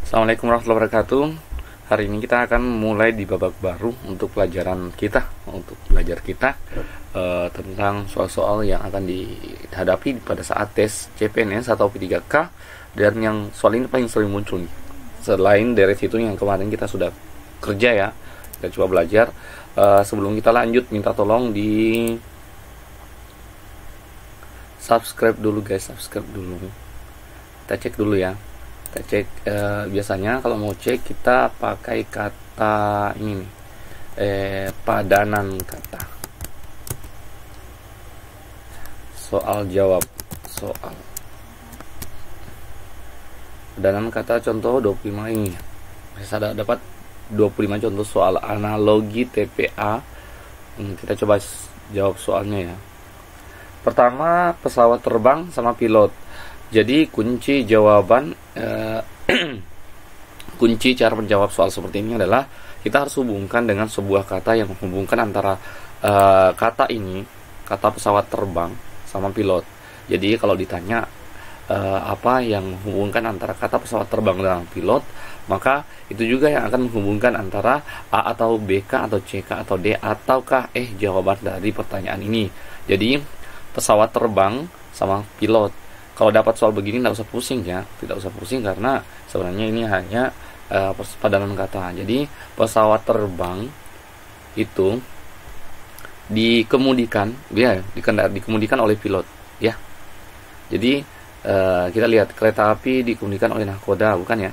Assalamualaikum warahmatullahi wabarakatuh. Hari ini kita akan mulai di babak baru untuk pelajaran kita, tentang soal-soal yang akan dihadapi pada saat tes CPNS atau P3K, dan yang soal ini paling sering muncul nih. Selain dari situ yang kemarin kita sudah kerja ya, kita coba belajar. Sebelum kita lanjut, minta tolong di subscribe dulu guys, Kita cek dulu ya. Kita cek, biasanya kalau mau cek kita pakai kata ini nih, padanan kata. Soal jawab, padanan kata contoh 25 ini. Saya dapat 25 contoh soal analogi TPA. Kita coba jawab soalnya ya. Pertama, pesawat terbang sama pilot. Jadi kunci jawaban, kunci cara menjawab soal seperti ini adalah kita harus hubungkan dengan sebuah kata yang menghubungkan antara kata ini, kata pesawat terbang sama pilot. Jadi kalau ditanya apa yang menghubungkan antara kata pesawat terbang dengan pilot, maka itu juga yang akan menghubungkan antara A atau BK atau CK atau D ataukah jawaban dari pertanyaan ini. Jadi pesawat terbang sama pilot. Kalau dapat soal begini tidak usah pusing ya, tidak usah pusing karena sebenarnya ini hanya padanan kata. Jadi pesawat terbang itu dikemudikan oleh pilot ya. Jadi kita lihat kereta api dikemudikan oleh nahkoda, bukan ya?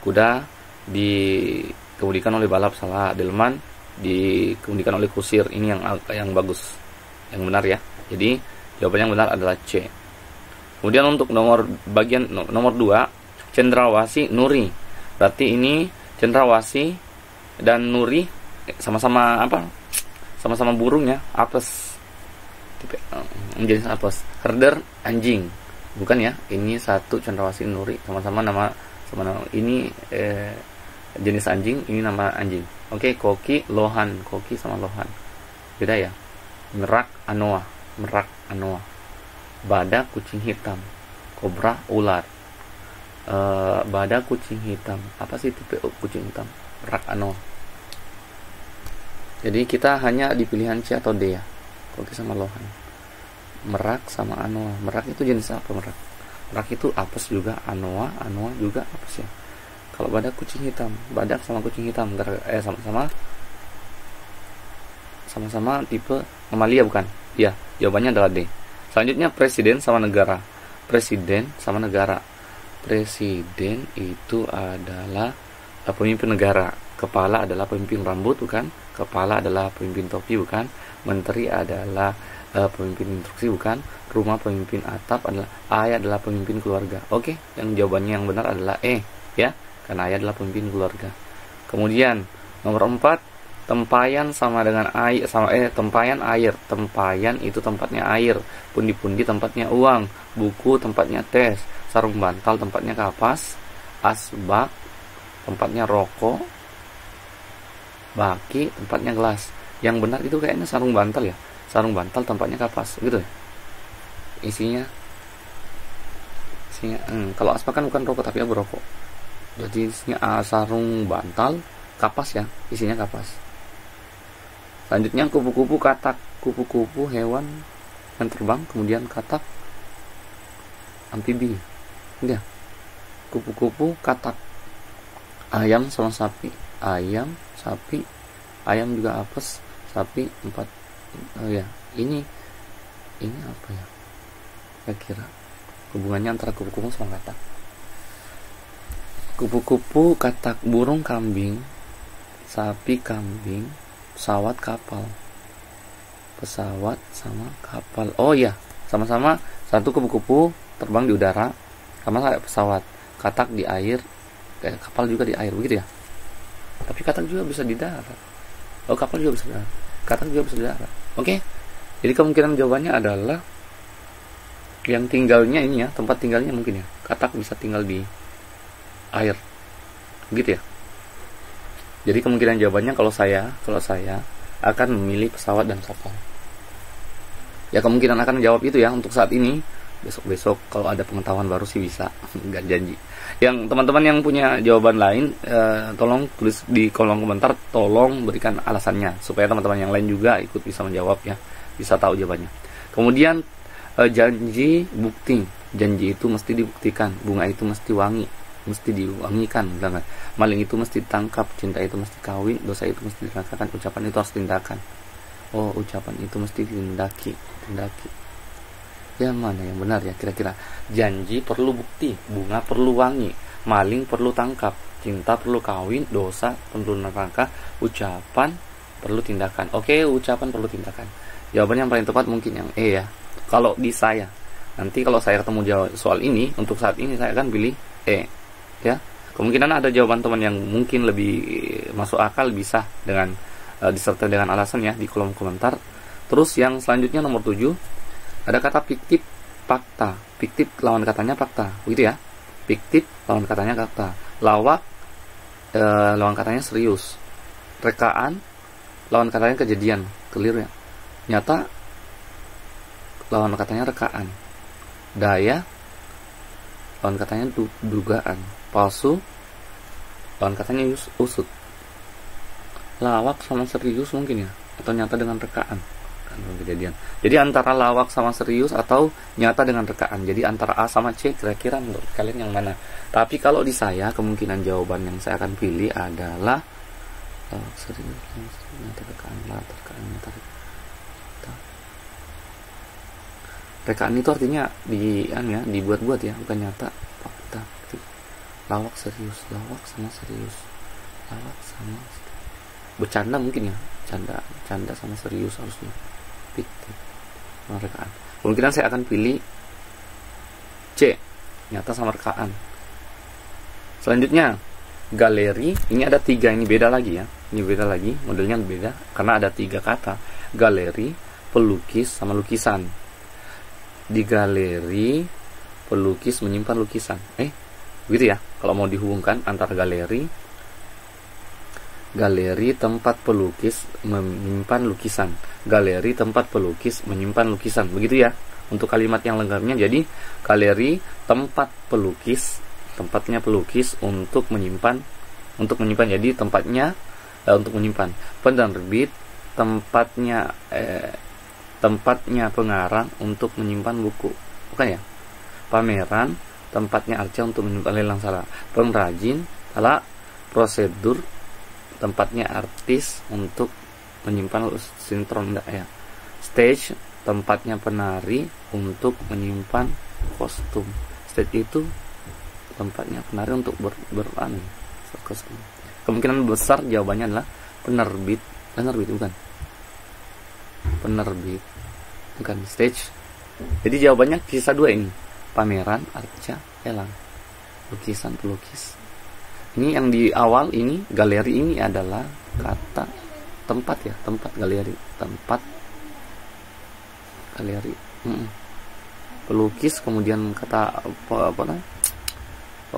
Kuda dikemudikan oleh balap, salah. Delman dikemudikan oleh kusir. Ini yang bagus, yang benar ya. Jadi jawaban yang benar adalah C. Kemudian untuk nomor 2, cendrawasih Nuri. Berarti ini cendrawasih dan Nuri sama-sama apa? Sama-sama burung ya, apes. Menjadi apes. Herder anjing. Bukan ya? Ini satu cendrawasih Nuri sama-sama nama ini jenis anjing, ini nama anjing. Oke, koki lohan, koki sama lohan. Beda ya. Merak anoa. Badak kucing hitam, kobra ular. Badak kucing hitam, apa sih tipe kucing hitam? Merak anoa. Jadi kita hanya di pilihan C atau D ya, koki sama lohan. Merak sama anoa. Merak itu jenis apa merak? Merak itu apes juga, anoa juga apes ya. Kalau badak kucing hitam, badak sama kucing hitam sama-sama tipe mamalia bukan? Ya, jawabannya adalah D. Selanjutnya presiden sama negara. Presiden itu adalah pemimpin negara. Kepala adalah pemimpin rambut bukan? Kepala adalah pemimpin topi bukan? Menteri adalah pemimpin instruksi bukan? Rumah pemimpin atap adalah ayah adalah pemimpin keluarga. Oke, yang jawabannya yang benar adalah E ya, karena ayah adalah pemimpin keluarga. Kemudian nomor 4, tempayan sama dengan air tempayan air. Tempayan itu tempatnya air, pundi-pundi tempatnya uang, buku tempatnya tes, sarung bantal tempatnya kapas, asbak tempatnya rokok, baki tempatnya gelas. Yang benar itu kayaknya sarung bantal ya. Sarung bantal tempatnya kapas, gitu ya. Isinya kalau asbak kan bukan rokok tapi berokok. Jadi isinya sarung bantal, kapas ya, isinya kapas. Selanjutnya kupu-kupu katak. Kupu-kupu hewan yang terbang, kemudian katak amfibi. Ya. Kupu-kupu katak. Ayam sama sapi. Ayam, sapi. Ayam juga apes, sapi 4. Oh ya, ini apa ya? Kira-kira hubungannya antara kupu-kupu sama katak. Kupu-kupu katak, burung kambing, sapi kambing, pesawat kapal. Pesawat sama kapal. Oh iya, sama-sama satu kupu-kupu terbang di udara, sama kayak pesawat. Katak di air, kapal juga di air, begitu ya. Tapi katak juga bisa di darat. Oh, kapal juga bisa di darat. Katak juga bisa di darat. Oke. Jadi kemungkinan jawabannya adalah yang tinggalnya ini ya, tempat tinggalnya mungkin ya. Katak bisa tinggal di air. Begitu ya. Jadi kemungkinan jawabannya kalau saya akan memilih pesawat dan kapal. Ya kemungkinan akan jawab itu ya untuk saat ini. besok kalau ada pengetahuan baru sih bisa. Nggak janji. Yang teman-teman yang punya jawaban lain, tolong tulis di kolom komentar, tolong berikan alasannya supaya teman-teman yang lain juga ikut bisa menjawab ya, bisa tahu jawabannya. Kemudian janji bukti, janji itu mesti dibuktikan, bunga itu mesti wangi, mesti diwangikan, jangan. Maling itu mesti ditangkap, cinta itu mesti kawin, dosa itu mesti dirasakan, ucapan itu harus tindakan. Oh, ucapan itu mesti tindaki. Yang mana yang benar ya kira-kira? Janji perlu bukti, bunga perlu wangi, maling perlu tangkap, cinta perlu kawin, dosa perlu neraka, ucapan perlu tindakan. Oke, ucapan perlu tindakan. Jawabannya yang paling tepat mungkin yang E ya. Kalau di saya, nanti kalau saya ketemu jawab soal ini, untuk saat ini saya akan pilih E ya. Kemungkinan ada jawaban teman yang mungkin lebih masuk akal, bisa dengan disertai dengan alasan ya di kolom komentar. Terus yang selanjutnya nomor 7, ada kata fiktif, fakta. Fiktif lawan katanya fakta, begitu ya. Fiktif lawan katanya fakta. Lawak lawan katanya serius. Rekaan lawan katanya kejadian, keliru ya. Nyata lawan katanya rekaan. Daya lawan katanya dugaan. Palsu lawan katanya usut. Lawak sama serius mungkin ya, atau nyata dengan rekaan, kejadian. Jadi antara lawak sama serius atau nyata dengan rekaan. Jadi antara A sama C, kira-kira menurut kalian yang mana? Tapi kalau di saya, kemungkinan jawaban yang saya akan pilih adalah lawak serius, nyata rekaan, rekaan, nyata rekaan. Rekaan itu artinya dibuat-buat ya, bukan nyata, fakta. Lawak serius, lawak sama serius, lawak sama serius. Bercanda mungkin ya, canda sama serius harusnya. Fiktif, rekaan. Kemungkinan saya akan pilih C, nyata sama rekaan. Selanjutnya galeri, ini ada 3, ini beda lagi ya, ini beda lagi, modelnya beda karena ada 3 kata. Galeri, pelukis sama lukisan. Di galeri pelukis menyimpan lukisan, begitu ya. Kalau mau dihubungkan antara galeri tempat pelukis menyimpan lukisan, galeri tempat pelukis menyimpan lukisan, begitu ya untuk kalimat yang lengkapnya. Jadi galeri tempat pelukis, tempatnya pelukis untuk menyimpan, jadi tempatnya untuk menyimpan. Penerbit tempatnya pengarang untuk menyimpan buku, bukan ya. Pameran tempatnya arca untuk menyimpan, lelang salah. Pengrajin salah. Prosedur tempatnya artis untuk menyimpan sintrom, enggak ya. Stage tempatnya penari untuk menyimpan kostum. Stage itu tempatnya penari untuk kostum. Kemungkinan besar jawabannya adalah penerbit bukan stage. Jadi jawabannya sisa 2 ini, pameran, arca, lelang, lukisan, pelukis. Ini yang di awal ini, galeri ini adalah kata tempat ya, tempat galeri, pelukis, kemudian kata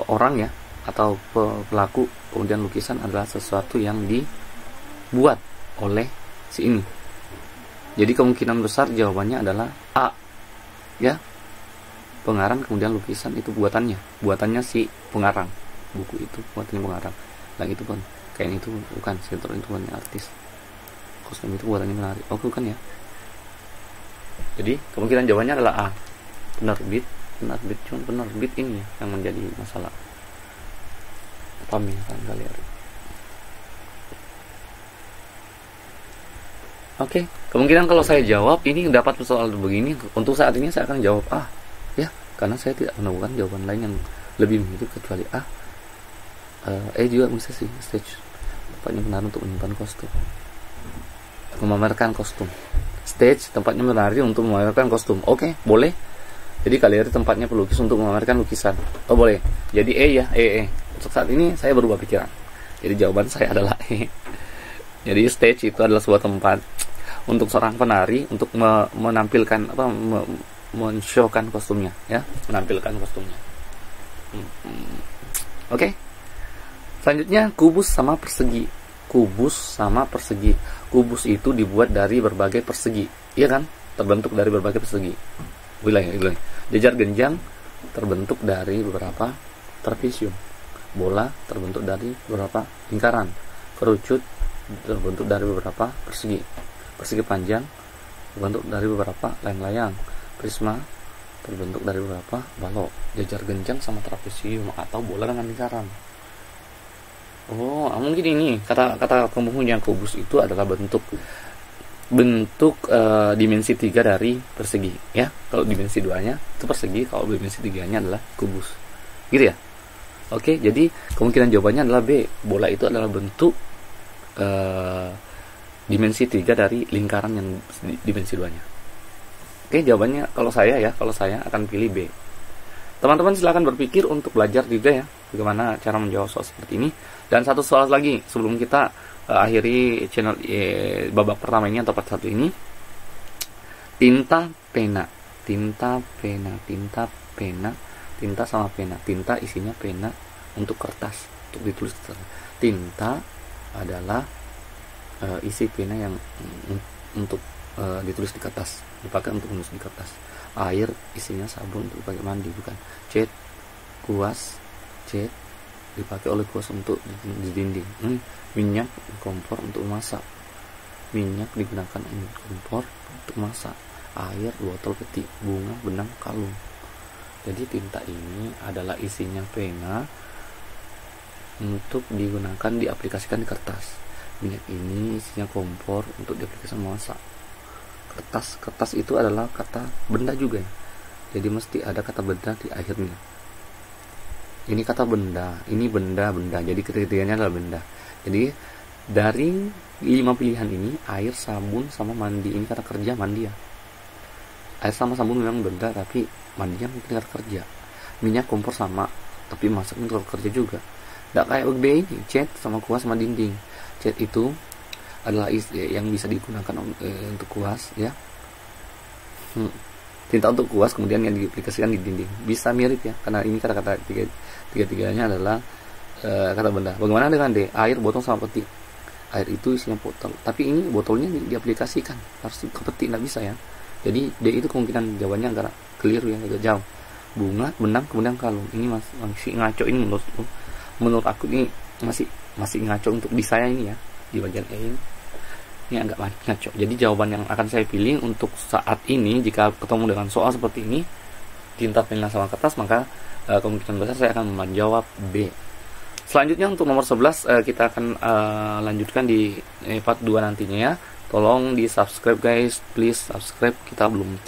orang ya, atau pelaku, kemudian lukisan adalah sesuatu yang dibuat oleh si ini. Jadi kemungkinan besar jawabannya adalah A ya, pengarang, kemudian lukisan itu buatannya si pengarang. Buku itu buatannya pengarang. Lagi itu pun kain itu bukan, sentro itu buatannya artis, kostum itu buatannya penari. Oke, bukan ya. Jadi kemungkinan jawabannya adalah A, penerbit. Cuma penerbit ini ya yang menjadi masalah. Pameran, galeri. Oke, kemungkinan kalau saya jawab ini dapat soal begini, untuk saat ini saya akan jawab A ya, karena saya tidak menemukan jawaban lain yang lebih mirip kecuali A. Juga bisa sih, stage tempatnya menari untuk menyimpan kostum, memamerkan kostum. Stage tempatnya menari untuk memamerkan kostum. Oke, boleh. Jadi galeri tempatnya pelukis untuk memamerkan lukisan. Oh, boleh. Jadi E ya, E. Untuk saat ini saya berubah pikiran. Jadi jawaban saya adalah E. Jadi stage itu adalah sebuah tempat untuk seorang penari untuk menampilkan men-show-kan kostumnya ya, menampilkan kostumnya. Oke. Selanjutnya kubus sama persegi. Kubus itu dibuat dari berbagai persegi, iya kan? Terbentuk dari berbagai persegi. Wilayah. Jejar genjang terbentuk dari beberapa trapesium. Bola terbentuk dari beberapa lingkaran. Kerucut terbentuk dari beberapa persegi. Persegi panjang terbentuk dari beberapa layang-layang. Prisma terbentuk dari beberapa balok. Jejar genjang sama trapesium atau bola dengan lingkaran. Oh, mungkin ini kata penghuni yang kubus itu adalah bentuk dimensi 3 dari persegi ya. Kalau dimensi 2-nya itu persegi, kalau dimensi 3-nya adalah kubus. Gitu ya. Oke, jadi kemungkinan jawabannya adalah B. Bola itu adalah bentuk dimensi 3 dari lingkaran yang dimensi 2-nya. Oke, jawabannya kalau saya akan pilih B. Teman-teman silahkan berpikir untuk belajar juga ya, bagaimana cara menjawab soal seperti ini. Dan satu soal lagi sebelum kita akhiri channel babak pertama ini atau part 1 ini. Tinta sama pena. Tinta isinya pena untuk kertas, untuk ditulis. Tinta adalah isi pena yang untuk ditulis di kertas, dipakai untuk menulis di kertas. Air isinya sabun untuk dipakai mandi, bukan. Kuas dipakai oleh kuas untuk di dinding. Minyak kompor untuk masak. Minyak digunakan untuk kompor untuk masak. Air, botol peti, bunga, benang, kalung. Jadi tinta ini adalah isinya pena untuk digunakan diaplikasikan di kertas. Minyak ini isinya kompor untuk diaplikasikan masak. Kertas itu adalah kata benda juga ya. Jadi mesti ada kata benda di akhirnya. Ini kata benda, ini benda. Jadi ketiganya adalah benda. Jadi dari 5 pilihan ini, air, sabun, sama mandi, ini kata kerja mandi ya. Air sama sabun memang benda, tapi mandinya mungkin kata kerja. Minyak kompor sama, tapi masak itu kata kerja juga. Tidak kayak B ini, cat sama kuas sama dinding. Cat itu adalah yang bisa digunakan untuk kuas ya. Tinta untuk kuas kemudian yang diaplikasikan di dinding. Bisa mirip ya, karena ini kata-kata tiga-tiganya adalah kata benda. Bagaimana dengan D? Air, botol sama peti. Air itu isinya botol, tapi ini botolnya diaplikasikan harus ke peti, nggak bisa ya. Jadi D itu kemungkinan jawabannya agak keliru ya, agak jauh. Bunga, benang, kemudian kalung. Ini masih ngaco ini menurut aku ini masih ngaco untuk di saya ini ya, di bagian E ini agak ngaco. Jadi jawaban yang akan saya pilih untuk saat ini jika ketemu dengan soal seperti ini, tinta, pena sama kertas, maka kemungkinan besar saya akan menjawab B. Selanjutnya untuk nomor 11 kita akan lanjutkan di part 2 nantinya ya. Tolong di subscribe guys, please subscribe. Kita belum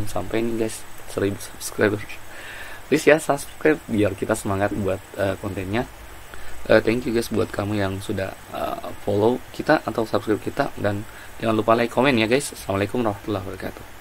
sampai nih guys 1000 subscriber. Please ya subscribe biar kita semangat buat kontennya. Thank you guys buat kamu yang sudah follow kita atau subscribe kita, dan jangan lupa like, komen ya guys. Assalamualaikum warahmatullahi wabarakatuh.